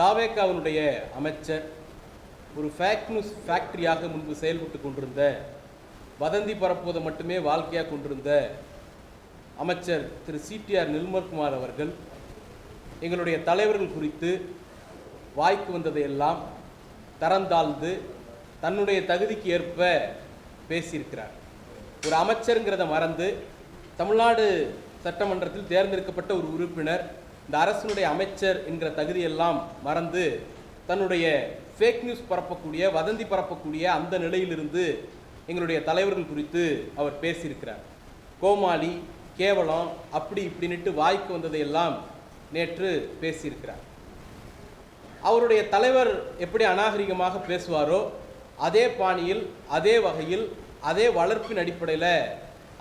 தாவேக்காவினுடைய அமைச்சர் ஒரு fake news ஃபேக்டரியாக முன்பு செயல்பட்டு கொண்டிருந்த, வதந்தி பரப்புவதை மட்டுமே வாழ்க்கையாக கொண்டிருந்த அமைச்சர் திரு சிடிஆர் நிர்மல்குமார் அவர்கள் எங்களுடைய தலைவர்கள் குறித்து வாய்க்கு வந்ததையெல்லாம் தரந்தாழ்ந்து தன்னுடைய தகுதிக்கு ஏற்ப பேசியிருக்கிறார். ஒரு அமைச்சருங்கிறத மறந்து தமிழ்நாடு சட்டமன்றத்தில் தேர்ந்தெடுக்கப்பட்ட ஒரு உறுப்பினர் இந்த அரசினுடைய அமைச்சர் என்கிற தகுதியெல்லாம் மறந்து தன்னுடைய ஃபேக் நியூஸ் பரப்பக்கூடிய, வதந்தி பரப்பக்கூடிய அந்த நிலையிலிருந்து எங்களுடைய தலைவர்கள் குறித்து அவர் பேசியிருக்கிறார். கோமாளி, கேவலம், அப்படி இப்படின்ட்டு வாய்க்கு வந்ததையெல்லாம் நேற்று பேசியிருக்கிறார். அவருடைய தலைவர் எப்படி அநாகரிகமாக பேசுவாரோ அதே பாணியில், அதே வகையில், அதே வளர்ப்பின் அடிப்படையில்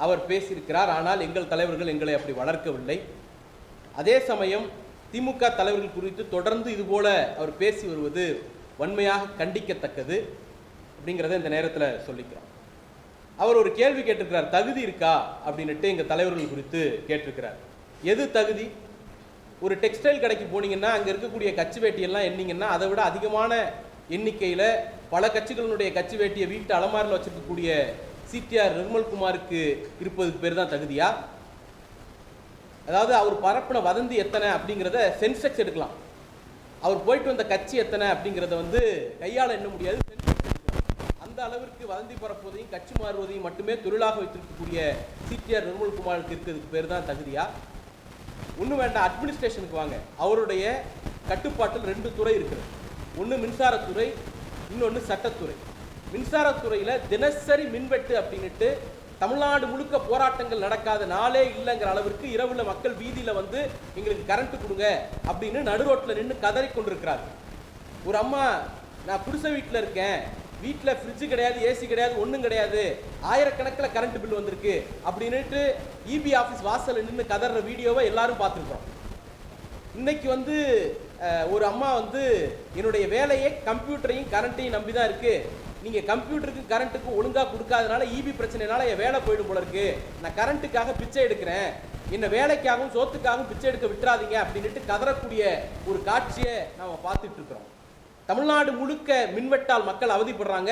அவர் பேசியிருக்கிறார். ஆனால் எங்கள் தலைவர்கள் எங்களை அப்படி வளர்க்கவில்லை. அதே சமயம் திமுக தலைவர்கள் குறித்து தொடர்ந்து இதுபோல அவர் பேசி வருவது வன்மையாக கண்டிக்கத்தக்கது அப்படிங்கிறத இந்த நேரத்தில் சொல்லிக்கிறோம். அவர் ஒரு கேள்வி கேட்டிருக்கிறார், தகுதி இருக்கா அப்படின்ட்டு எங்கள் தலைவர்கள் குறித்து கேட்டிருக்கிறார். எது தகுதி? ஒரு டெக்ஸ்டைல் கடைக்கு போனீங்கன்னா அங்கே இருக்கக்கூடிய கச்சி வேட்டியெல்லாம் எண்ணிங்கன்னா அதை விட அதிகமான எண்ணிக்கையில் பல கட்சிகளினுடைய கட்சி வேட்டியை வீட்டு அலமாரில் வச்சிருக்கக்கூடிய சிடிஆர் நிர்மல்குமாருக்கு இருப்பதுக்கு பேர் தான் தகுதியா? அதாவது அவர் பரப்பின வதந்தி எத்தனை அப்படிங்கிறத சென்செக்ஸ் எடுக்கலாம். அவர் போயிட்டு வந்த கட்சி எத்தனை அப்படிங்கிறத கையால் எண்ண முடியாது. அந்த அளவிற்கு வதந்தி பரப்புவதையும் கட்சி மாறுவதையும் மட்டுமே தொழிலாக வைத்திருக்கக்கூடிய சிடிஆர் நிர்மல்குமாருக்கு இருக்கிறதுக்கு பேர் தான் தகுதியா? ஒன்றும் வேண்டாம், அட்மினிஸ்ட்ரேஷனுக்கு வாங்க. அவருடைய கட்டுப்பாட்டில் 2 துறை இருக்கிறது. ஒன்று மின்சாரத்துறை, இன்னொன்று சட்டத்துறை. மின்சாரத்துறையில் தினசரி மின்வெட்டு அப்படின்ட்டு தமிழ்நாடு முழுக்க போராட்டங்கள் நடக்காத நாளே இல்லைங்கிற அளவிற்கு இரவுல மக்கள் வீதியில் எங்களுக்கு கரண்ட் கொடுங்க அப்படின்னு நடுரோட்டில் நின்று கதறி கொண்டிருக்கிறார்கள். ஒரு அம்மா, நான் குடிசை வீட்டில் இருக்கேன், வீட்டில் ஃப்ரிட்ஜு கிடையாது, ஏசி கிடையாது, ஒன்றும் கிடையாது, ஆயிரக்கணக்கில் கரண்ட் பில் வந்திருக்கு அப்படின்ட்டு இபி ஆஃபீஸ் வாசலில் நின்று கதற வீடியோவை எல்லாரும் பார்த்துருக்குறோம். இன்னைக்கு ஒரு அம்மா என்னுடைய வேலையே கம்ப்யூட்டரையும் கரண்ட்டையும் நம்பி தான் இருக்கு, நீங்கள் கம்ப்யூட்டருக்கும் கரண்ட்டுக்கும் ஒழுங்காக கொடுக்காதனால இபி பிரச்சனைனால என் வேலை போயிடும் போல இருக்கு, நான் கரண்ட்டுக்காக பிச்சை எடுக்கிறேன், என்ன வேலைக்காகவும் சோத்துக்காகவும் பிச்சை எடுக்க விட்டுறாதீங்க அப்படின்ட்டு கதறக்கூடிய ஒரு காட்சியை நாம் பார்த்துட்டு இருக்கிறோம். தமிழ்நாடு முழுக்க மின்வெட்டால் மக்கள் அவதிப்படுறாங்க.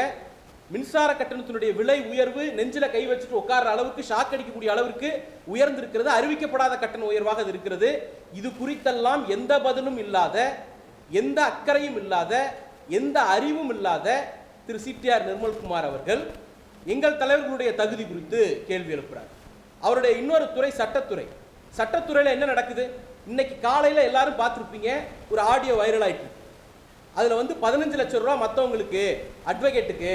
மின்சார கட்டணத்தினுடைய விலை உயர்வு நெஞ்சில் கை வச்சுட்டு உட்கார்ற அளவுக்கு, ஷாக் அடிக்கக்கூடிய அளவுக்கு உயர்ந்திருக்கிறது. அறிவிக்கப்படாத கட்டண உயர்வாக அது இருக்கிறது. இது குறித்தெல்லாம் எந்த பதிலும் இல்லாத, எந்த அக்கறையும் இல்லாத, எந்த அறிவும் இல்லாத திரு சிடிஆர் நிர்மல்குமார் அவர்கள் எங்கள் தலைவர்களுடைய தகுதி குறித்து கேள்வி எழுப்புறார். அவருடைய இன்னொரு துறை சட்டத்துறை. சட்டத்துறையில் என்ன நடக்குது? இன்னைக்கு காலையில் எல்லாரும் பார்த்துருப்பீங்க, ஒரு ஆடியோ வைரல் ஆயிட்டு. அதில் 15 லட்சம் ரூபா மற்றவங்களுக்கு, அட்வொகேட்டுக்கு,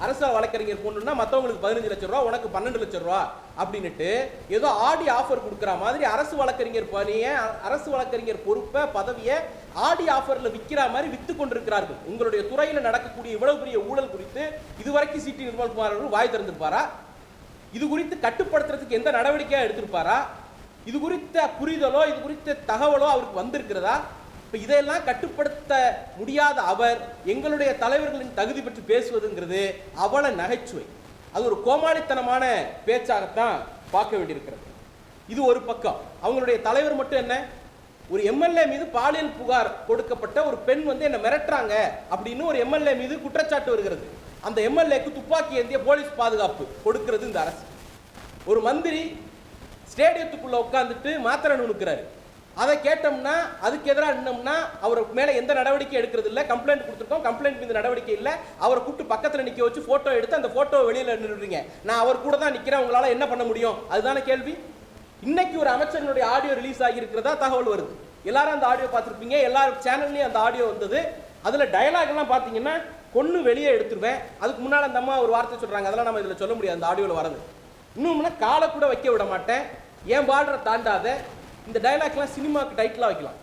அரசு வழக்கறிஞர் போகணுன்னா மற்றவங்களுக்கு 15 லட்சம் ரூபா, உனக்கு 12 லட்சம் ரூபா அப்படின்ட்டு ஏதோ ஆடி ஆஃபர் கொடுக்குற மாதிரி அரசு வழக்கறிஞர் பணியை, அரசு வழக்கறிஞர் பொறுப்பை, பதவியை ஆடி ஆஃபரில் விற்கிற மாதிரி விற்று கொண்டிருக்கிறார்கள். உங்களுடைய துறையில் நடக்கக்கூடிய இவ்வளவு பெரிய ஊழல் குறித்து இதுவரைக்கும் சிடி நிர்மல்குமார் அவர்கள் வாய் திறந்திருப்பாரா? இது குறித்து கட்டுப்படுத்துறதுக்கு எந்த நடவடிக்கையாக எடுத்திருப்பாரா? இது குறித்த புரிதலோ, இது குறித்த தகவலோ அவருக்கு வந்திருக்கிறதா? இப்போ இதையெல்லாம் கட்டுப்படுத்த முடியாத அவர் எங்களுடைய தலைவர்களின் தகுதி பற்றி பேசுவதுங்கிறது அவல நகைச்சுவை. அது ஒரு கோமாளித்தனமான பேச்சாகத்தான் பார்க்க வேண்டியிருக்கிறது. இது ஒரு பக்கம். அவங்களுடைய தலைவர் மட்டும் என்ன, ஒரு எம்எல்ஏ மீது பாலியல் புகார் கொடுக்கப்பட்ட ஒரு பெண் என்ன மிரட்டுறாங்க அப்படின்னு ஒரு எம்எல்ஏ மீது குற்றச்சாட்டு வருகிறது. அந்த எம்எல்ஏக்கு துப்பாக்கி ஏந்திய போலீஸ் பாதுகாப்பு கொடுக்கிறது இந்த அரசு. ஒரு மந்திரி ஸ்டேடியத்துக்குள்ள உட்கார்ந்துட்டு மாத்திரை நுணுக்கிறாரு. அதை கேட்டோம்னா, அதுக்கு எதிராக நின்னோம்னா அவருக்கு மேலே எந்த நடவடிக்கை எடுக்கிறது இல்லை. கம்ப்ளைண்ட் கொடுத்துருக்கோம், கம்ப்ளைண்ட் மீது நடவடிக்கை இல்லை. அவரை கூப்பிட்டு பக்கத்தில் நிற்க வச்சு ஃபோட்டோ எடுத்து அந்த ஃபோட்டோ வெளியில் நின்றுடுறீங்க. நான் அவர் கூட தான் நிற்கிறேன், உங்களால் என்ன பண்ண முடியும்? அதுதானே கேள்வி. இன்னைக்கு ஒரு அமைச்சர்களுடைய ஆடியோ ரிலீஸ் ஆகியிருக்கிறதா தகவல் வருது. எல்லாரும் அந்த ஆடியோ பார்த்துருப்பீங்க, எல்லா சேனல்லையும் அந்த ஆடியோ வந்தது. அதில் டயலாக் எல்லாம் பார்த்தீங்கன்னா, கொன்று வெளியே எடுத்துருவேன். அதுக்கு முன்னால் அந்த அம்மா ஒரு வார்த்தை சொல்கிறாங்க, அதெல்லாம் நம்ம இதில் சொல்ல முடியாது, அந்த ஆடியோவில் வரது. இன்னும்னா காலை கூட வைக்க விட மாட்டேன், ஏன் பார்டரை தாண்டாத. இந்த டயலாக்லாம் சினிமாவுக்கு டைட்டிலாக வைக்கலாம்,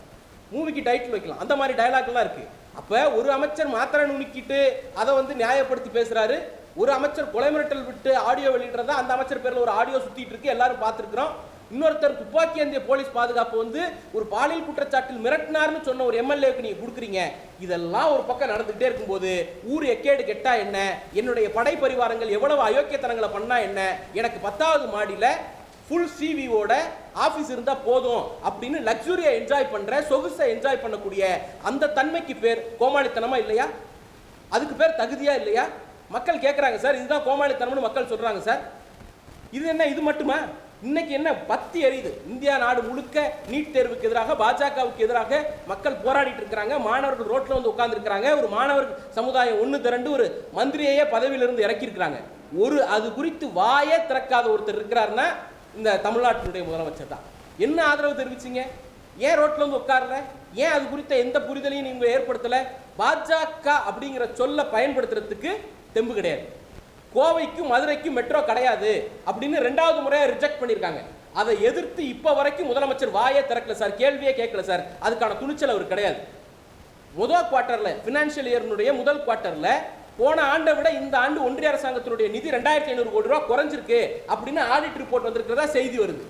மூவிக்கு டைட்டில் வைக்கலாம், அந்த மாதிரி டயலாக்லாம் இருக்குது. அப்போ ஒரு அமைச்சர் மாத்திரை நுணுக்கிட்டு அதை நியாயப்படுத்தி பேசுகிறாரு. ஒரு அமைச்சர் கொலை மிரட்டல் விட்டு ஆடியோ வெளியிடுறதா அந்த அமைச்சர் பேரில் ஒரு ஆடியோ சுற்றிட்டு இருக்கு, எல்லாரும் பார்த்துருக்குறோம். இன்னொருத்தர் துப்பாக்கி ஏந்திய போலீஸ் பாதுகாப்பு ஒரு பாலியல் குற்றச்சாட்டில் மிரட்டினார்னு சொன்ன ஒரு எம்எல்ஏக்கு நீங்கள் கொடுக்குறீங்க. இதெல்லாம் ஒரு பக்கம் நடந்துகிட்டே இருக்கும்போது ஊர் எக்கேடு கெட்டா என்ன, என்னுடைய படை பரிவாரங்கள் எவ்வளவு அயோக்கியத்தனங்களை பண்ணா என்ன, எனக்கு 10வது மாடியில் ஃபுல் சிவிஓட ஆபீஸ் இருந்தா போதும் அப்படின்னு லக்ஸுரியை என்ஜாய் பண்ற, சொகுசை என்ஜாய் பண்ணக்கூடிய அந்த தன்மைக்கு பேர் கோமாளித்தனமா இல்லையா? அதுக்கு பேர் தகுதியா இல்லையா? மக்கள் கேட்கறாங்க சார், இதுதான் கோமாளித்தனம்னு மக்கள் சொல்றாங்க சார். இது என்ன, இது மட்டுமா? இன்னைக்கு என்ன பத்தி எரியுது, இந்தியா நாடு முழுக்க நீட் தேர்வுக்கு எதிராக, பாஜகவுக்கு எதிராக மக்கள் போராடிட்டு இருக்கிறாங்க. மாணவர்கள் ரோட்ல வந்து உட்கார்ந்து இருக்காங்க. ஒரு மாணவர் சமுதாயம் ஒன்று திரண்டு ஒரு மந்திரியையே பதவியிலிருந்து இறக்கி இருக்கிறாங்க. ஒரு அது குறித்து வாயே திறக்காத ஒருத்தர் இருக்கிறாருன்னா இந்த தமிழ்நாட்டினுடைய முதலமைச்சர் தான். என்ன ஆதரவு தெரிவிச்சீங்க? ஏன் ரோட்ல வந்து உட்கார்ல? ஏன் அது குறித்த எந்த புரிதலையும் நீங்க ஏற்படுத்தல? பாஜக அப்படிங்கிற சொல்ல பயன்படுத்துறதுக்கு தெம்பு கிடையாது. கோவைக்கு மதுரைக்கு மெட்ரோ கிடையாது அப்படின்னு 2வது முறையா ரிஜெக்ட் பண்ணிருக்காங்க. அதை எதிர்த்து இப்ப வரைக்கும் முதலமைச்சர் வாயே திறக்கல சார், கேள்வியே கேட்கல சார். அதுக்கான துணிச்சல் அவர் கிடையாது. முதல் குவார்ட்டர்ல, பினான்சியல் இயர்னுடைய முதல் குவார்ட்டர்ல போன ஆண்டை விட இந்த ஆண்டு ஒன்றிய அரசாங்கத்தினுடைய நிதி 2500 கோடி ரூபாய் குறைஞ்சிருக்கு அப்படின்னு ஆடிட் ரிப்போர்ட் வந்திருக்கிறதா செய்தி வருது.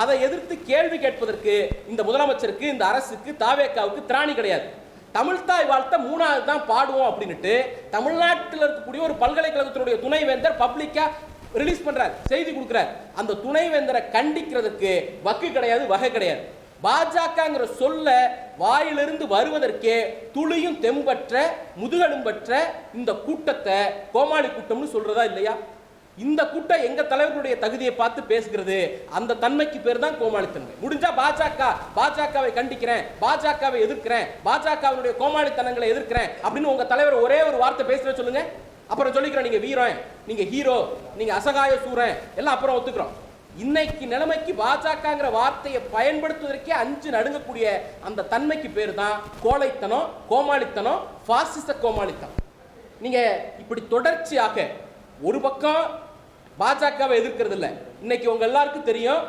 அதை எதிர்த்து கேள்வி கேட்பதற்கு இந்த முதலமைச்சருக்கு, இந்த அரசுக்கு, தாவேக்காவுக்கு திராணி கிடையாது. தமிழ்தாய் வாழ்த்த 3வது தான் பாடுவோம் அப்படின்னுட்டு தமிழ்நாட்டில் இருக்கக்கூடிய ஒரு பல்கலைக்கழகத்தினுடைய துணைவேந்தர் பப்ளிக்கா ரிலீஸ் பண்றார், செய்தி கொடுக்கிறார். அந்த துணைவேந்தரை கண்டிக்கிறதுக்கு வக்கு கிடையாது, வகை கிடையாது. பாஜகங்கிற சொல்ல வாயிலிருந்து வருவதற்கே துளியும் தெம்பற்ற, முதுகெலும்பற்ற இந்த கூட்டத்தை கோமாளி கூட்டம்னு சொல்றதா இல்லையா? இந்த கூட்டம் எங்க தலைவர்களுடைய தகுதியை பார்த்து பேசுகிறது. அந்த தன்மைக்கு பேர் தான் கோமாளித்தன்மை. முடிஞ்சா பாஜகவை கண்டிக்கிறேன், பாஜகவை எதிர்க்கிறேன், பாஜகவினுடைய கோமாளித்தனங்களை எதிர்க்கிறேன் அப்படின்னு உங்க தலைவர் ஒரே ஒரு வார்த்தை பேசுற சொல்லுங்க. அப்புறம் சொல்லிக்கிறேன் நீங்க வீரன், நீங்க ஹீரோ, நீங்க அசகாய சூரன் எல்லாம் அப்புறம் ஒத்துக்கிறோம். இன்னைக்கு நிலைமைக்கு பாஜகங்கிற வார்த்தையை பயன்படுத்துவதற்கே அஞ்சு நடுங்கக்கூடிய அந்த தன்மைக்கு பேர் தான் கோழைத்தனம், கோமாளித்தனம், பாசிச கோமாளித்தனம். நீங்க இப்படி தொடர்ச்சியாக ஒரு பக்கம் பாஜகவை எதிர்க்கிறது இல்லை. இன்னைக்கு உங்க எல்லாருக்கும் தெரியும்,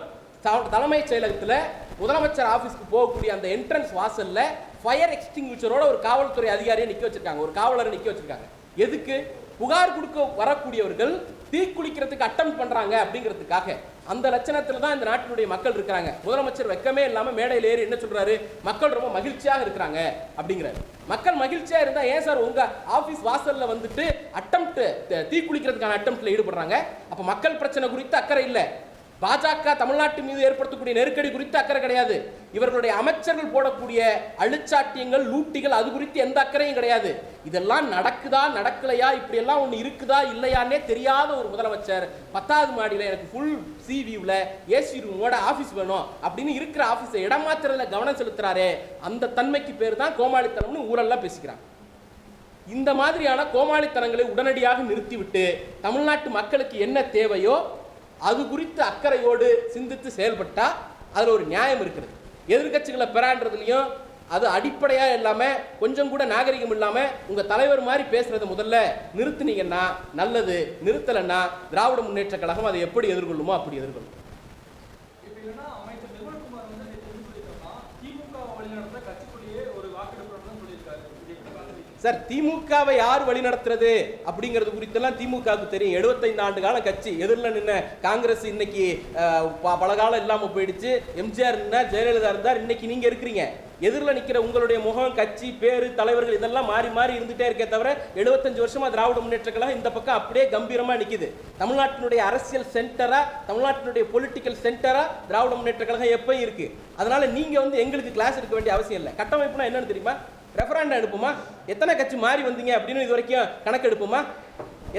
தலைமைச் செயலகத்தில் முதலமைச்சர் ஆபீஸ்க்கு போகக்கூடிய அந்த என்ட்ரன்ஸ் வாசல்ல ஃபயர் எக்ஸ்டிங்விஷரோட ஒரு காவல்துறை அதிகாரியை நிக்க வச்சிருக்காங்க, ஒரு காவலரை நிக்க வச்சிருக்காங்க. எதுக்கு? புகார் கொடுக்க வரக்கூடியவர்கள் தீக்குளிக்கிறதுக்கு அட்டம் பண்றாங்க அப்படிங்கிறதுக்காக. அந்த லட்சணத்துல தான் இந்த நாட்டினுடைய மக்கள் இருக்காங்க. முதலமைச்சர் வெக்கமே இல்லாம மேடையில் ஏறி என்ன சொல்றாரு? மக்கள் ரொம்ப மகிழ்ச்சியாக இருக்கிறாங்க அப்படிங்கிறாரு. மக்கள் மகிழ்ச்சியா இருந்தா ஏன் சார் உங்க ஆபீஸ் வாசல்ல வந்துட்டு தீக்குளிக்கிறதுக்கான அட்டம்ப்ட்ல ஈடுபடுறாங்க? அப்ப மக்கள் பிரச்சனை குறித்து அக்கறை இல்லை. பாஜக தமிழ்நாட்டு மீது ஏற்படுத்தக்கூடிய நெருக்கடி குறித்து அக்கறை கிடையாது. இவர்களுடைய அமைச்சர்கள் போடக்கூடிய அழுச்சாட்டியங்கள், லூட்டிகள், அது குறித்து எந்த அக்கறையும் கிடையாது. இதெல்லாம் நடக்குதா நடக்கலையா, இப்படி எல்லாம் ஒண்ணு இருக்குதா இல்லையானே தெரியாத ஒரு முதலமைச்சர் 10வது மாடியில எனக்கு ஃபுல் சி வியூல ஏசி ரூமோட ஆபீஸ் வேணும் அப்படின்னு இருக்கிற ஆபீஸை இடமாத்துறதுல கவனம் செலுத்துறாரே, அந்த தன்மைக்கு பேர் தான் கோமாளித்தனம்னு ஊரெல்லாம் பேசிக்கிறாங்க. இந்த மாதிரியான கோமாளித்தனங்களை உடனடியாக நிறுத்திவிட்டு தமிழ்நாட்டு மக்களுக்கு என்ன தேவையோ அது குறித்து அக்கறையோடு சிந்தித்து செயல்பட்டா அதுல ஒரு நியாயம் இருக்கிறது. எதிர்கட்சிகளை பெறான்றதுலயும் அது அடிப்படையா இல்லாம, கொஞ்சம் கூட நாகரிகம் இல்லாம உங்க தலைவர் மாதிரி பேசுறதை முதல்ல நிறுத்தினீங்கன்னா நல்லது. நிறுத்தலைன்னா திராவிட முன்னேற்ற கழகம் அதை எப்படி எதிர்கொள்ளுமோ அப்படி எதிர்கொள்ளும். சார், திமுகவை யார் வழி நடத்துறது அப்படிங்கிறது குறித்தெல்லாம் திமுகவுக்கு தெரியும். 75 ஆண்டு கால கட்சி. எதிரில் நின்ன காங்கிரஸ் இன்னைக்கு பல காலம் இல்லாம போயிடுச்சு. எம்ஜிஆர் இருந்தார், ஜெயலலிதா இருந்தார், இன்னைக்கு நீங்க இருக்கிறீங்க. எதிரில் நிற்கிற உங்களுடைய முகம், கட்சி, பேரு, தலைவர்கள் இதெல்லாம் மாறி மாறி இருந்துட்டே இருக்கே தவிர 75 வருஷமா திராவிட முன்னேற்ற கழகம் இந்த பக்கம் அப்படியே கம்பீரமா நிக்குது. தமிழ்நாட்டினுடைய அரசியல் சென்டரா, தமிழ்நாட்டினுடைய பொலிட்டிக்கல் சென்டரா திராவிட முன்னேற்ற கழகம் எப்பயும் இருக்கு. அதனால நீங்க எங்களுக்கு கிளாஸ் எடுக்க வேண்டிய அவசியம் இல்லை. கட்டமைப்புனா என்னன்னு தெரியுமா? ரெஃபரண்டா எடுப்போமா? எத்தனை கட்சி மாறி வந்தீங்க அப்படின்னு இது வரைக்கும் கணக்கு எடுப்போமா?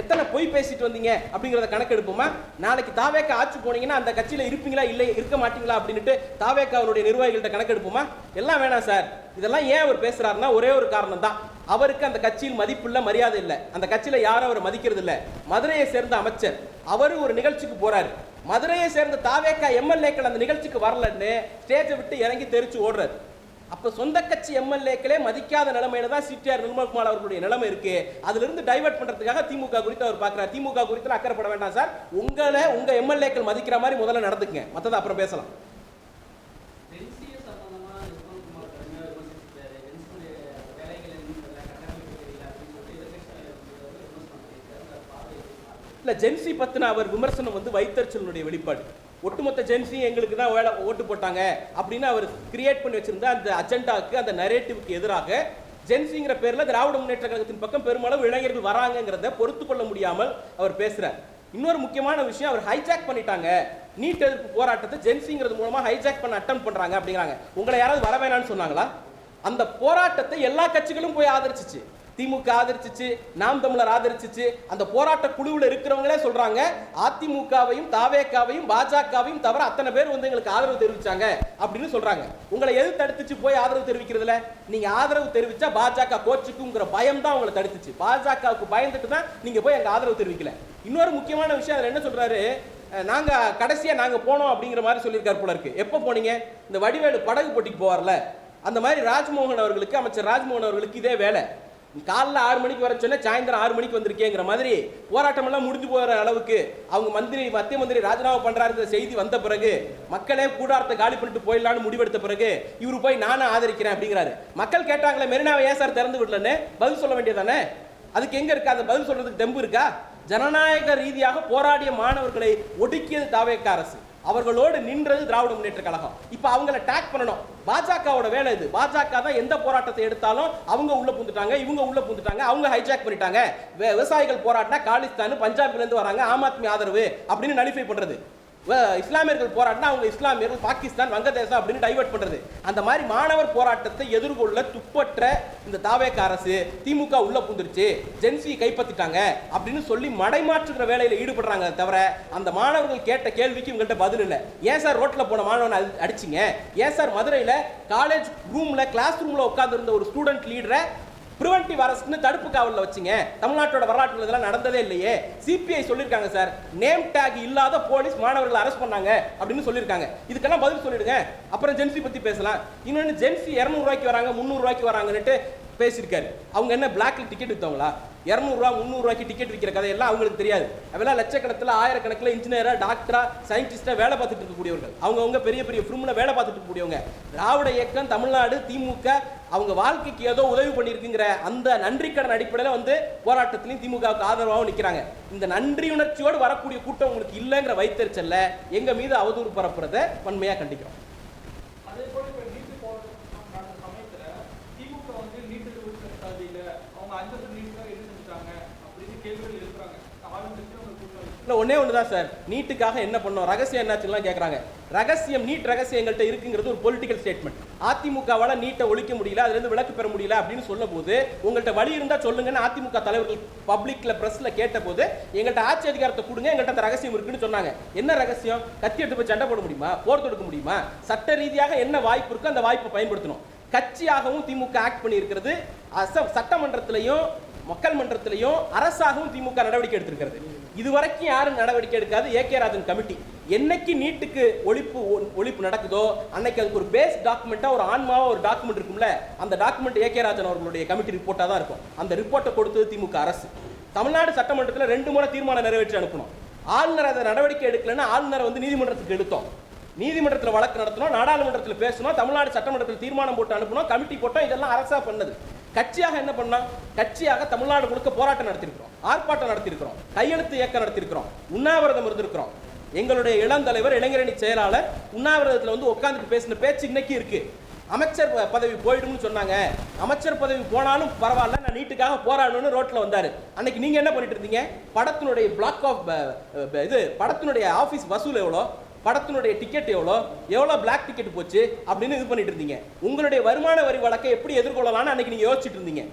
எத்தனை பொய் பேசிட்டு வந்தீங்க அப்படிங்கிறத கணக்கு எடுப்போமா? நாளைக்கு தாவேக்கா ஆட்சி போனீங்கன்னா அந்த கட்சியில இருப்பீங்களா இல்லை இருக்க மாட்டீங்களா அப்படின்ட்டு தாவேக்காவுடைய நிர்வாகிகள்கிட்ட கணக்கு எடுப்போமா? எல்லாம் வேணாம் சார். இதெல்லாம் ஏன் அவர் பேசுறாருன்னா ஒரே ஒரு காரணம் தான். அவருக்கு அந்த கட்சியில் மதிப்பு இல்லை, மரியாதை இல்லை. அந்த கட்சியில யாரும் அவர் மதிக்கிறது இல்லை. மதுரையை சேர்ந்த அமைச்சர் அவரு ஒரு நிகழ்ச்சிக்கு போறாரு. மதுரையை சேர்ந்த தாவேக்கா எம்எல்ஏக்கள் அந்த நிகழ்ச்சிக்கு வரலன்னு ஸ்டேஜை விட்டு இறங்கி தெரிச்சு ஓடுறாரு. அப்ப சொந்த கட்சி எம்எல்ஏக்களே மதிக்காத நிலைமையில தான் சிடிஆர் நிர்மல்குமார் அவர்களுடைய நிலைமை இருக்கு. அதுல இருந்து டைவர்ட் பண்றதுக்காக திமுக குறித்து அவர் பார்க்கிறார். திமுக குறித்து அக்கறைப்பட வேண்டாம் சார். உங்க எம்எல்ஏக்கள் மதிக்கிற மாதிரி முதல்ல நடந்துக்குங்க, மத்தத அப்புறம் பேசலாம். இல்ல, ஜென்சி பத்தின அவர் விமர்சனம் வைத்தறிச்சலுடைய வெளிப்பாடு. ஒட்டுமொத்த ஜென்சி எங்களுக்கு தான் ஓட்டு போட்டாங்க அப்படின்னு அவர் கிரியேட் பண்ணி வச்சிருந்த அந்த அஜெண்டாவுக்கு, அந்த நரேட்டிவ்க்கு எதிராக ஜென்சிங்கிற பேர்ல திராவிட முன்னேற்ற கழகத்தின் பக்கம் பெருமளவு இளைஞர்கள் வராங்கிறத பொறுத்து கொள்ள முடியாமல் அவர் பேசுறார். இன்னொரு முக்கியமான விஷயம், அவர் ஹைஜாக் பண்ணிட்டாங்க நீட் எதிர்ப்பு போராட்டத்தை ஜென்சிங்கிறது மூலமா ஹைஜாக் பண்ண அட்டம் பண்றாங்க அப்படிங்கிறாங்க. உங்களை யாராவது வர வேணாம்னு சொன்னாங்களா? அந்த போராட்டத்தை எல்லா கட்சிகளும் போய் ஆதரிச்சிச்சு. திமுக ஆதரிச்சிச்சு, நாம் தமிழர் ஆதரிச்சிச்சு. அந்த போராட்ட குழுவில் இருக்கிறவங்களே சொல்றாங்க, அதிமுகவையும் தாவேகாவையும் பாஜகவையும் தவிர அத்தனை பேர் வந்து எங்களுக்கு ஆதரவு தெரிவிச்சாங்க அப்படின்னு சொல்றாங்க. உங்களை எது தடுத்துச்சு போய் ஆதரவு தெரிவிக்கிறதுல? நீங்க ஆதரவு தெரிவிச்சா பாஜக கோச்சுக்குங்கிற பயம் தான் உங்களை தடுத்துச்சு. பாஜகவுக்கு பயந்துட்டு தான் நீங்க போய் அங்க ஆதரவு தெரிவிக்கல. இன்னொரு முக்கியமான விஷயம் அதுல என்ன சொல்றாரு, நாங்க கடைசியா நாங்க போனோம் அப்படிங்கிற மாதிரி சொல்லியிருக்காரு போல இருக்கு. எப்ப போனீங்க? இந்த வடிவேலு படகு போட்டிக்கு போவார்ல, அந்த மாதிரி ராஜ்மோகன் அவர்களுக்கு, அமைச்சர் ராஜ்மோகன் அவர்களுக்கு இதே வேலை. காலைல 6 மணிக்கு வர சொன்ன சாயந்தரம் 6 மணிக்கு வந்திருக்கேங்கிற மாதிரி போராட்டம் எல்லாம் முடிஞ்சு போகிற அளவுக்கு அவங்க மத்திய மந்திரி ராஜினாமா பண்றாரு செய்தி வந்த பிறகு, மக்களே கூடாரத்தை காலி பண்ணிட்டு போயிடலான்னு முடிவெடுத்த பிறகு இவரு போய் நானும் ஆதரிக்கிறேன் அப்படிங்கிறாரு. மக்கள் கேட்டாங்களே மெரினாவை ஏன் சார் திறந்து விடலன்னு பதில் சொல்ல வேண்டியதானே? அதுக்கு எங்க இருக்கா அந்த பதில் சொல்றதுக்கு தெம்பு இருக்கா? ஜனநாயக ரீதியாக போராடிய மாணவர்களை ஒடுக்கியது தாவேக அரசு, அவர்களோடு நின்றது திராவிட முன்னேற்ற கழகம். இப்ப அவங்கள டேக் பண்ணணும். பாஜகவோட வேலை இது. பாஜக தான் எந்த போராட்டத்தை எடுத்தாலும் அவங்க உள்ள பூந்துட்டாங்க, இவங்க உள்ள பூந்துட்டாங்க, அவங்க ஹைஜாக் பண்ணிட்டாங்க. விவசாயிகள் போராட்டினா காலிஸ்தான் பஞ்சாப்ல இருந்து வராங்க, ஆம் ஆத்மி ஆதரவு அப்படின்னு நலிஃபை பண்றது. இஸ்லாமியர்கள் போராட்டினா அவங்க இஸ்லாமியர்கள் பாகிஸ்தான் வங்கதேசம் அப்படின்னு டைவர்ட் பண்றது. அந்த மாதிரி மாணவர் போராட்டத்தை எதிர்கொள்ள துப்பற்ற இந்த தாவேக அரசு திமுக உள்ள பூந்துருச்சு, ஜென்சி கைப்பற்றிட்டாங்க அப்படின்னு சொல்லி மடைமாற்றுகிற வேலையில ஈடுபடுறாங்க. தவிர அந்த மாணவர்கள் கேட்ட கேள்விக்கு இவங்கள்ட்ட பதில் இல்லை. ஏன் சார் ரோட்ல போன மாணவனை அடிச்சிங்க? ஏன் சார் மதுரையில காலேஜ் ரூம்ல கிளாஸ் ரூம்ல உட்கார்ந்து இருந்த ஒரு ஸ்டூடெண்ட் லீடரை பிரிவென்டிவ் அரெஸ்ட்னு தடுப்பு காவலில் வச்சிங்க? தமிழ்நாட்டோட வரலாற்றில் இதெல்லாம் நடந்ததே இல்லையே. சிபிஐ சொல்லியிருக்காங்க சார், நேம் டேக் இல்லாத போலீஸ் மாணவர்களை அரெஸ்ட் பண்ணாங்க அப்படின்னு சொல்லியிருக்காங்க. இதுக்கெல்லாம் பதில் சொல்லிடுங்க, அப்புறம் ஜென்சி பத்தி பேசலாம். இன்னொன்று, ஜென்சி 200 ரூபாய்க்கு வராங்க 300 ரூபாய்க்கு வராங்கன்னுட்டு பேசியிருக்காரு. அவங்க என்ன பிளாக்ல டிக்கெட் விற்றவங்களா? 200 ரூபா 300 ரூபாய்க்கு டிக்கெட் விற்கிற கதையெல்லாம் அவங்களுக்கு தெரியாது. அவெல்லாம் லட்சக்கணக்கில் ஆயிரக்கணக்கில் இன்ஜினியரா டாக்டரா சயின்டிஸ்டா வேலை பார்த்துட்டு இருக்கக்கூடியவர்கள். அவங்க பெரிய பெரிய ஃபிலிம்ல வேலை பார்த்துட்டு இருக்கக்கூடியவங்க. திராவிட இயக்கம், தமிழ்நாடு, திமுக அவங்க வாழ்க்கைக்கு ஏதோ உதவி பண்ணியிருக்குங்கிற அந்த நன்றிக்கடன் அடிப்படையில் வந்து போராட்டத்திலையும் திமுகவுக்கு ஆதரவாகவும் நிற்கிறாங்க. இந்த நன்றி உணர்ச்சியோடு வரக்கூடிய கூட்டம் உங்களுக்கு இல்லைங்கிற வைத்தறிச்சல்ல எங்க மீது அவதூறு பரப்புறதை வன்மையாக கண்டிக்கிறோம். இல்லை, ஒன்னே ஒன்று தான் சார். நீட்டுக்காக என்ன பண்ணோம், ரகசியம் என்னாச்சுலாம் கேட்குறாங்க. ரகசியம், நீட் ரகசியம் எங்கள்கிட்ட இருக்குங்கிறது ஒரு பொலிட்டிக்கல் ஸ்டேட்மெண்ட். அதிமுகவால் நீட்டை ஒழிக்க முடியல, அதுலேருந்து விலக்கு பெற முடியல அப்படின்னு சொல்லும் போது, உங்கள்கிட்ட வழி இருந்தால் சொல்லுங்கன்னு அதிமுக தலைவர்கள் பப்ளிக்ல பிரஸ்ல கேட்ட போது, எங்கள்கிட்ட ஆட்சி அதிகாரத்தை கொடுங்க, எங்கள்கிட்ட அந்த ரகசியம் இருக்குன்னு சொன்னாங்க. என்ன ரகசியம்? கத்தி எடுத்து போய் சண்டை போட முடியுமா? போர் தொடுக்க முடியுமா? சட்ட ரீதியாக என்ன வாய்ப்பு இருக்கோ அந்த வாய்ப்பை பயன்படுத்தணும். கட்சியாகவும் திமுக ஆக்ட் பண்ணி இருக்கிறது. சட்டமன்றத்திலையும் மக்கள் மன்றத்திலையும் அரசாகவும் திமுக நடவடிக்கை எடுத்திருக்கிறது. இதுவரைக்கும் யாரும் நடவடிக்கை எடுக்காது ஏகே ராஜன் கமிட்டி. என்னைக்கு நீட்டுக்கு ஒழிப்பு நடக்குதோ அன்னைக்கு அதுக்கு ஒரு பேஸ் டாக்குமெண்டா, ஒரு ஆன்மாவா ஒரு டாக்குமெண்ட் இருக்கும்ல, அந்த டாக்குமெண்ட் ஏகே ராஜன் அவர்களுடைய கமிட்டி ரிப்போர்ட்டா தான் இருக்கும். அந்த ரிப்போர்ட்டை கொடுத்தது திமுக அரசு. தமிழ்நாடு சட்டமன்றத்தில் 2 முறை தீர்மானம் நிறைவேற்றி அனுப்பணும். ஆளுநர் அதை நடவடிக்கை எடுக்கலன்னா ஆளுநரை வந்து நீதிமன்றத்துக்கு எடுத்தோம். நீதிமன்றத்தில் வழக்கு நடத்தணும், நாடாளுமன்றத்தில் பேசணும், தமிழ்நாடு சட்டமன்றத்தில் தீர்மானம் போட்டு அனுப்பணும், கமிட்டி போட்டோம். இதெல்லாம் அரசா பண்ணது. கட்சியாக என்ன பண்ணோம்? கட்சியாக தமிழ்நாடு முழுக்க போராட்டம் நடத்திருக்கிறோம், ஆர்ப்பாட்டம் நடத்திருக்கிறோம், கையெழுத்து இயக்கம் நடத்திருக்கிறோம், உண்ணாவிரதம் இருந்திருக்கிறோம். எங்களுடைய இளம் தலைவர், இளைஞரணி செயலாளர் உண்ணாவிரதத்தில் வந்து உட்கார்ந்துட்டு பேசின பேச்சு இன்னைக்கு இருக்கு. அமைச்சர் பதவி போயிடும்னு சொன்னாங்க. அமைச்சர் பதவி போனாலும் பரவாயில்ல, நான் நீட்டுக்காக போராடணும்னு ரோட்ல வந்தாரு. அன்னைக்கு நீங்க என்ன பண்ணிட்டு இருந்தீங்க? படத்தினுடைய பிளாக் ஆஃப் இது படத்தினுடைய ஆபீஸ் வசூல் எவ்வளோ, படத்தினுடைய டிக்கெட் எவ்வளோ பிளாக் டிக்கெட் போச்சு அப்படின்னு இது பண்ணிட்டு இருந்தீங்க. உங்களுடைய வருமான வரி வழக்கை எப்படி எதிர்கொள்ளலாம்னு அன்னைக்கு நீங்க யோசிச்சுட்டு இருந்தீங்க.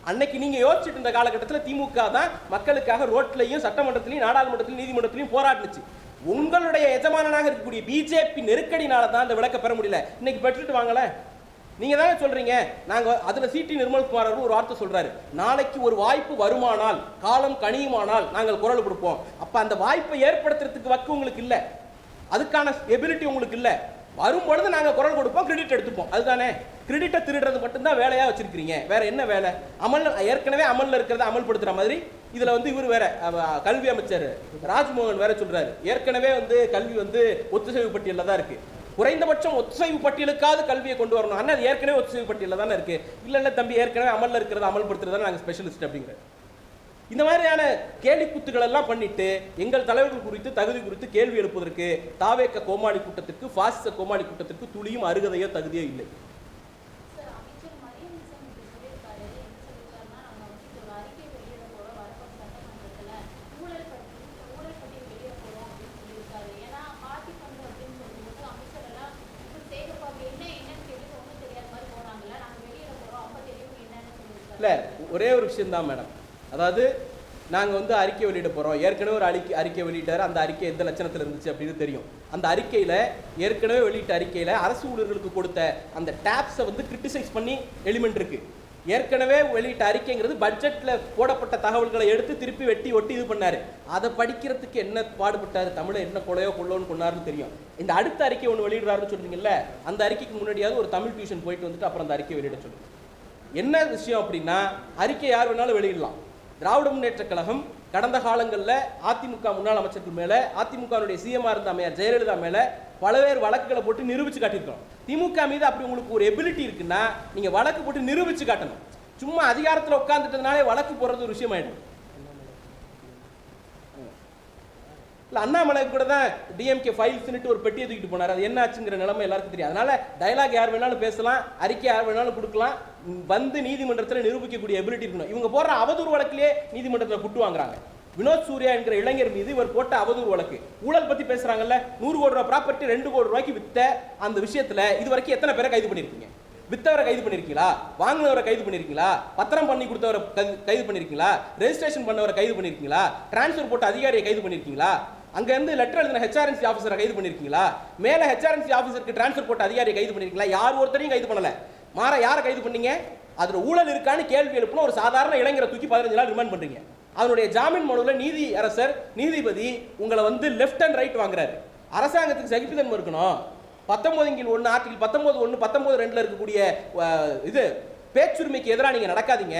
அன்னைக்கு நீங்க யோசிச்சுட்டு இருந்த காலகட்டத்தில் திமுக தான் மக்களுக்காக ரோட்லையும் சட்டமன்றத்திலையும் நாடாளுமன்றத்திலையும் நீதிமன்றத்திலையும் போராடினுச்சு. உங்களுடைய எஜமானனாக இருக்கக்கூடிய பிஜேபி நெருக்கடினால தான் அந்த விளக்க பெற முடியல. இன்னைக்கு பெற்றுட்டு வாங்கல. நீங்க தானே சொல்றீங்க. நாங்க அதுல சிடி நிர்மல்குமார் அவர்கள் ஒரு வார்த்தை சொல்றாரு, நாளைக்கு ஒரு வாய்ப்பு வருமானால், காலம் கனியுமானால் நாங்கள் குரல் கொடுப்போம். அப்ப அந்த வாய்ப்பை ஏற்படுத்துறதுக்கு வக்கு உங்களுக்கு இல்லை, அதுக்கான எபிலிட்டி உங்களுக்கு இல்லை. வரும்பொழுது நாங்கள் குரல் கொடுப்போம், கிரெடிட் எடுத்துப்போம். அதுதானே. கிரெடிட்டை திருடுறது மட்டும்தான் வேலையாக வச்சிருக்கிறீங்க. வேற என்ன வேலை? ஏற்கனவே அமலில் இருக்கிறத அமல்படுத்துற மாதிரி இதுல வந்து இவர் வேற கல்வி அமைச்சர் ராஜ்மோகன் வேற சொல்றாரு, ஏற்கனவே வந்து கல்வி வந்து ஒத்துழைவு பட்டியலில் தான் இருக்கு, குறைந்தபட்சம் ஒத்துழைவு பட்டியலுக்காவது கல்வியை கொண்டு வரணும். ஆனால் அது ஏற்கனவே ஒத்துழைவு பட்டியலில் தானே இருக்கு. இல்லை தம்பி, ஏற்கனவே அமலில் இருக்கிறத அமல்படுத்துறதா நாங்கள் ஸ்பெஷலிஸ்ட் அப்படிங்கிற இந்த மாதிரியான கேலி குத்துக்கள் எல்லாம் பண்ணிட்டு எங்கள் தலைவர்கள் குறித்து தகுதி குறித்து கேள்வி எழுப்புவதற்கு தாவேக கோமாளி கூட்டத்திற்கு, பாசிச கோமாளி கூட்டத்திற்கு துளியும் அருகதையோ தகுதியோ இல்லை. இல்லை ஒரே ஒரு விஷயம்தான் மேடம். அதாவது நாங்கள் வந்து அறிக்கை வெளியிட போகிறோம். ஏற்கனவே ஒரு அறிக்கை வெளியிட்டார். அந்த அறிக்கை எந்த லட்சணத்தில் இருந்துச்சு அப்படின்னு தெரியும். அந்த அறிக்கையில் ஏற்கனவே வெளியிட்ட அறிக்கையில் அரசு ஊழியர்களுக்கு கொடுத்த அந்த டேப்ஸை வந்து கிரிட்டிசைஸ் பண்ணி எலிமெண்ட் இருக்குது. ஏற்கனவே வெளியிட்ட அறிக்கைங்கிறது பட்ஜெட்டில் போடப்பட்ட தகவல்களை எடுத்து திருப்பி வெட்டி ஒட்டி இது பண்ணார். அதை படிக்கிறதுக்கு என்ன பாடுபட்டார், தமிழை என்ன கொலையோ கொள்ளோன்னு கொண்டாருன்னு தெரியும். இந்த அடுத்த அறிக்கை ஒன்று வெளியிடுறாருன்னு சொல்றீங்கல்ல, அந்த அறிக்கைக்கு முன்னாடியாவது ஒரு தமிழ் டியூஷன் போயிட்டு வந்துட்டு அப்புறம் அந்த அறிக்கை வெளியிட சொல்லுங்க. என்ன விஷயம் அப்படின்னா, அறிக்கை யார் வேணாலும் வெளியிடலாம். திராவிட முன்னேற்ற கழகம் கடந்த காலங்களில் அதிமுக முன்னாள் அமைச்சர்கள் மேலே, அதிமுகவுடைய சிஎம்ஆர் இருந்த அம்மையார் ஜெயலலிதா மேலே பலவேறு வழக்குகளை போட்டு நிரூபிச்சு காட்டியிருக்கோம். திமுக மீது அப்படி உங்களுக்கு ஒரு எபிலிட்டி இருக்குன்னா நீங்கள் வழக்கு போட்டு நிரூபிச்சு காட்டணும். சும்மா அதிகாரத்தில் உட்காந்துட்டதுனாலே வழக்கு போடுறது ஒரு விஷயம் ஆயிடும். இல்லை, அண்ணாமலை கூட தான் டிஎம்கே ஃபைல்ஸ்னுட்டு ஒரு பெட்டியை தூக்கிட்டு போனார். அது என்ன ஆச்சுங்கிற நிலைமை எல்லாருக்கும் தெரியும். அதனால டைலாக் யார் வேணாலும் பேசலாம், அறிக்கை யார் வேணாலும் கொடுக்கலாம், வந்து நீதிமன்றத்தில் நிரூபிக்கக்கூடிய எபிலிட்டி இருக்கணும். இவங்க போடுற அவதூறு வழக்கிலே நீதிமன்றத்தில் புட்டு வாங்குறாங்க. வினோத் சூர்யா என்கிற இளைஞர் மீது இவர் போட்ட அவதூறு வழக்கு, ஊழல் பத்தி பேசுறாங்கல்ல, 100 கோடி ரூபாய் ப்ராப்பர்ட்டி 2 கோடி ரூபாய்க்கு வித்த அந்த விஷயத்துல இது வரைக்கும் எத்தனை பேரை கைது பண்ணிருக்கீங்க? வித்தவரை கைது பண்ணிருக்கீங்களா? வாங்கினவரை கைது பண்ணிருக்கீங்களா? பத்திரம் பண்ணி கொடுத்தவரை கைது பண்ணிருக்கீங்களா? ரெஜிஸ்ட்ரேஷன் பண்ணவரை கைது பண்ணிருக்கீங்களா? டிரான்ஸ்ஃபர் போட்ட அதிகாரியை கைது பண்ணிருக்கீங்களா? அங்க இருந்து லெட்டர் எழுதின ஹெச்ஆர்என்சி ஆஃபீஸரை கைது பண்ணிருக்கீங்களா? மேல ஹெச்ஆர்என்சி ஆஃபீஸருக்கு டிரான்ஸ்ஃபர் போட்ட அதிகாரியை கைது பண்ணிருக்கீங்களா? யார் ஒருத்தரையும் கைது பண்ணல. மாற யாரை கைது பண்ணீங்க? அதுல ஊழல் இருக்கான்னு கேள்வி எழுப்பின ஒரு சாதாரண இளைஞரை தூக்கி 15 நாள் ரிமாண்ட் பண்றீங்க. அவருடைய ஜாமீன் மனுவில் நீதி அரசர் நீதிபதி உங்களை வந்து லெஃப்ட் அண்ட் ரைட் வாங்குறாரு. அரசாங்கத்துக்கு சகிப்புத்தன்மை இருக்கணும். 19(1) ஆர்டிகல் 19(1) 19(2) இருக்கக்கூடிய இது பேச்சுரிமைக்கு எதிராக நீங்க நடக்காதீங்க.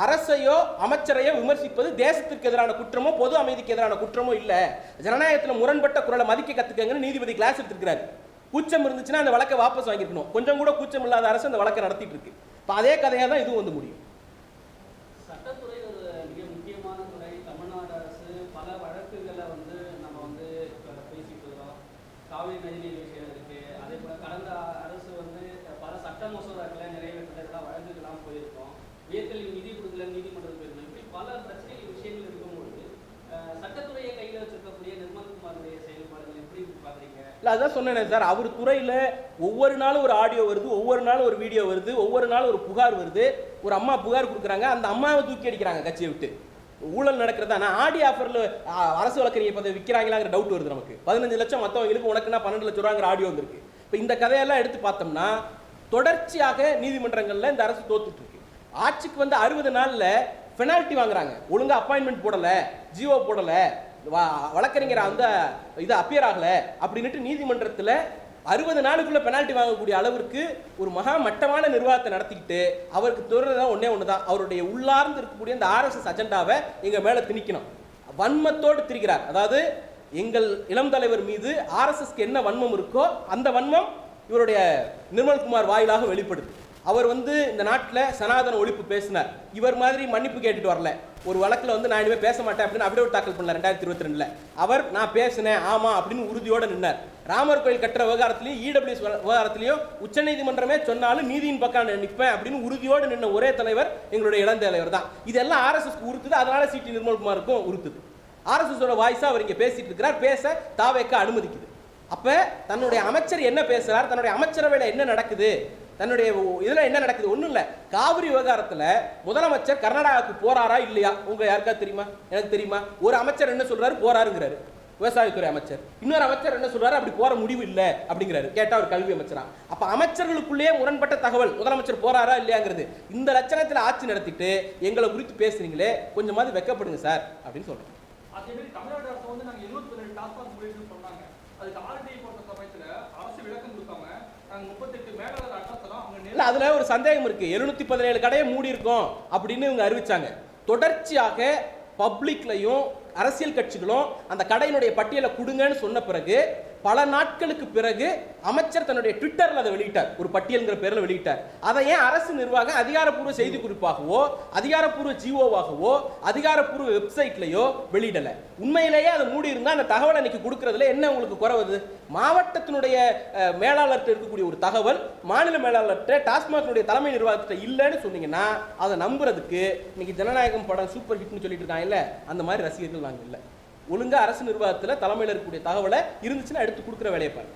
அரசையோ அமைச்சரையோ விமர்சிப்பது தேசத்திற்கு எதிரான குற்றமோ பொது அமைதிக்கு எதிரான குற்றமோ இல்ல. ஜனநாயகத்தில் முரண்பட்ட குரலை மதிக்க கத்துக்கங்கன்னு நீதிபதி கிளாஸ் எடுத்துக்கிறாரு. கூச்சம் இருந்துச்சுன்னா அந்த வழக்கை வாபஸ் வாங்கிருக்கணும். கொஞ்சம் கூட கூச்சம் இல்லாத அரசு அந்த வழக்கை நடத்திட்டு இருக்கு. அதே கதையா தான் இதுவும் வந்து முடியும். சட்டத்துறை ஒரு மிக முக்கியமான துறை. தமிழ்நாடு அரசு பல வழக்குகளை வந்து நம்ம வந்து பேசிட்டு இருக்கிறோம். காவிரி நதிநீர் விஷயம் இருக்கு. அதே போல கடந்த அரசு வந்து பல சட்ட மசோதாக்களை நிறைவேற்றலாம் வழக்குகள்லாம் போயிருக்கோம். உயர்கல்வி நிதி கொடுக்கல, நீதிமன்றத்தில் போயிருக்கோம். இப்படி பல பிரச்சனைகள் விஷயங்கள் இருக்கும்போது சட்டத்துறையை கையில் வச்சிருக்கக்கூடிய நிர்மல்குமாருடைய செயல்பாடுகள் எப்படி பாக்குறீங்க? இல்லை, அதான் சொன்னேன் சார், அவர் துறையில் ஒவ்வொரு நாளும் ஒரு ஆடியோ வருது, ஒவ்வொரு நாளும் ஒரு வீடியோ வருது, ஒவ்வொரு நாளும் ஒரு புகார் வருது. ஒரு அம்மா புகார் கொடுக்குறாங்க, அந்த அம்மாவை தூக்கி அடிக்கிறாங்க கட்சியை விட்டு. ஊழல் நடக்கிறதா? நான் ஆடி ஆஃபரில் அரசு வழக்கறிஞர் பதவி விற்கிறாங்களாங்கிற டவுட் வருது நமக்கு. 15 லட்சம் மற்றவங்களுக்கு, உனக்குன்னா 12 லட்சம் ரூபாங்கிற ஆடியோ வந்திருக்கு. இப்போ இந்த கதையெல்லாம் எடுத்து பார்த்தோம்னா தொடர்ச்சியாக நீதிமன்றங்களில் இந்த அரசு தோத்துட்டு இருக்கு. ஆட்சிக்கு வந்து 60 நாளில் பெனால்ட்டி வாங்குறாங்க. ஒழுங்கா அப்பாயின்மெண்ட் போடல, ஜிஓ போடல, வழக்கறிஞர் அந்த இது அப்பியர் ஆகல அப்படின்ட்டு நீதிமன்றத்தில் 60 நாளுக்குள்ள பெனால்ட்டி வாங்கக்கூடிய அளவிற்கு ஒரு மகா மட்டமான நிர்வாகத்தை நடத்திக்கிட்டு அவருக்கு தொடர்றதான் ஒண்ணு தான், அவருடைய உள்ளார்ந்து இருக்கக்கூடிய இந்த ஆர்எஸ்எஸ் அஜெண்டாவை எங்க மேல திணிக்கணும். வன்மத்தோடு திரிகிறார். அதாவது எங்கள் இளம் தலைவர் மீது ஆர்எஸ்எஸ்க்கு என்ன வன்மம் இருக்கோ அந்த வன்மம் இவருடைய நிர்மல்குமார் வாயிலாக வெளிப்படுது. அவர் வந்து இந்த நாட்டில் சனாதன ஒழிப்பு பேசினார். இவர் மாதிரி மன்னிப்பு கேட்டுட்டு வரல. ஒரு வழக்கில் வந்து நான் இனிமேல் பேச மாட்டேன் அப்படின்னு அபிடேவிட் தாக்கல் பண்ணல 2022. அவர் நான் பேசினேன் ஆமா அப்படின்னு உறுதியோடு நின்னார். ராமர் கோயில் கட்டுற விவகாரத்திலையும் இடபிள்யூஎஸ் விவகாரத்திலையும் உச்சநீதிமன்றமே சொன்னாலும் நீதியின் பக்கம் நிற்பேன் அப்படின்னு உறுதியோடு நின்ன ஒரே தலைவர் எங்களுடைய இளம் தலைவர் தான். இதெல்லாம் ஆர்எஸ்எஸ்க்கு உறுத்துது, அதனால சிடி நிர்மல்குமாருக்கும் உறுத்துது. ஆர்எஸ்எஸோட வாய்ஸா அவர் இங்கே பேசிட்டு இருக்கிறார், பேச தாவேக்க அனுமதிக்குது. அப்ப தன்னுடைய அமைச்சர் என்ன பேசுறார், தன்னுடைய அமைச்சரவையில் என்ன நடக்குது, தன்னுடைய இதுல என்ன நடக்குது? ஒண்ணும் இல்ல. காவிரி விவகாரத்துல முதலமைச்சர் கர்நாடகாவுக்கு போறாரா இல்லையா உங்க யாருக்காவது தெரியுமா? எனக்கு தெரியுமா? ஒரு அமைச்சர் என்ன சொல்றாரு, போறாருங்கிறாரு விவசாயத்துறை அமைச்சர். இன்னொரு அமைச்சர் என்ன சொல்றாரு, அப்படி போற முடிவு இல்ல அப்படிங்கிறாரு. கேட்டா ஒரு கல்வி அமைச்சரா? அப்ப அமைச்சர்களுக்குள்ளேயே முரண்பட்ட தகவல், முதலமைச்சர் போறாரா இல்லையாங்கிறது. இந்த லட்சணத்துல ஆட்சி நடத்திட்டு எங்களை குறித்து பேசுறீங்களே, கொஞ்சமாவது வெக்கப்படுங்க சார் அப்படின்னு சொல்றேன். அதே மாதிரி தமிழ்நாடு அரசு வந்து நாங்க 72 டாஸ்மாக் முடிவுன்னு சொன்னாங்க. அதுக்கு ஆர்டிஐ போட்ட சமயத்துல அரசு விளக்கம் கொடுக்காம நாங்க 38 மேலாளர் அட்ரஸ்லாம் அவங்க அதுல ஒரு சந்தேகம் இருக்கு. 717 கடையை மூடி இருக்கோம் அப்படின்னு இவங்க அறிவிச்சாங்க. தொடர்ச்சியாக பப்ளிக்லையும் அரசியல் கட்சிகளும் அந்த கடையினுடைய பட்டியலை கொடுங்கன்னு சொன்ன பிறகு பல நாட்களுக்கு பிறகு அமைச்சர் தன்னுடைய ட்விட்டர்ல அதை வெளியிட்டார், ஒரு பட்டியல்ங்கிற பேரில் வெளியிட்டார். அதை ஏன் அரசு நிர்வாகம் அதிகாரப்பூர்வ செய்தி குறிப்பாகவோ அதிகாரப்பூர்வ ஜிஓவாகவோ அதிகாரப்பூர்வ வெப்சைட்லயோ வெளியிடல? உண்மையிலேயே அதை மூடி இருந்தா அந்த தகவலை இன்னைக்கு கொடுக்கறதுல என்ன உங்களுக்கு குறைவது? மாவட்டத்தினுடைய மேலாளர்கிட்ட இருக்கக்கூடிய ஒரு தகவல் மாநில மேலாளர்கிட்ட டாஸ்மாக் தலைமை நிர்வாகத்திட்ட இல்லைன்னு சொன்னீங்கன்னா அதை நம்புறதுக்கு இன்னைக்கு ஜனநாயகம் படம் சூப்பர் ஹிட்னு சொல்லிட்டு இருக்காங்க இல்ல, அந்த மாதிரி ரசிகர்கள் நாங்கள் இல்லை. ஒழுங்கா அரசு நிர்வாகத்தில் தலைமையில் இருக்கக்கூடிய தகவலை இருந்துச்சுன்னா எடுத்து கொடுக்குற வேலையை பாருங்க.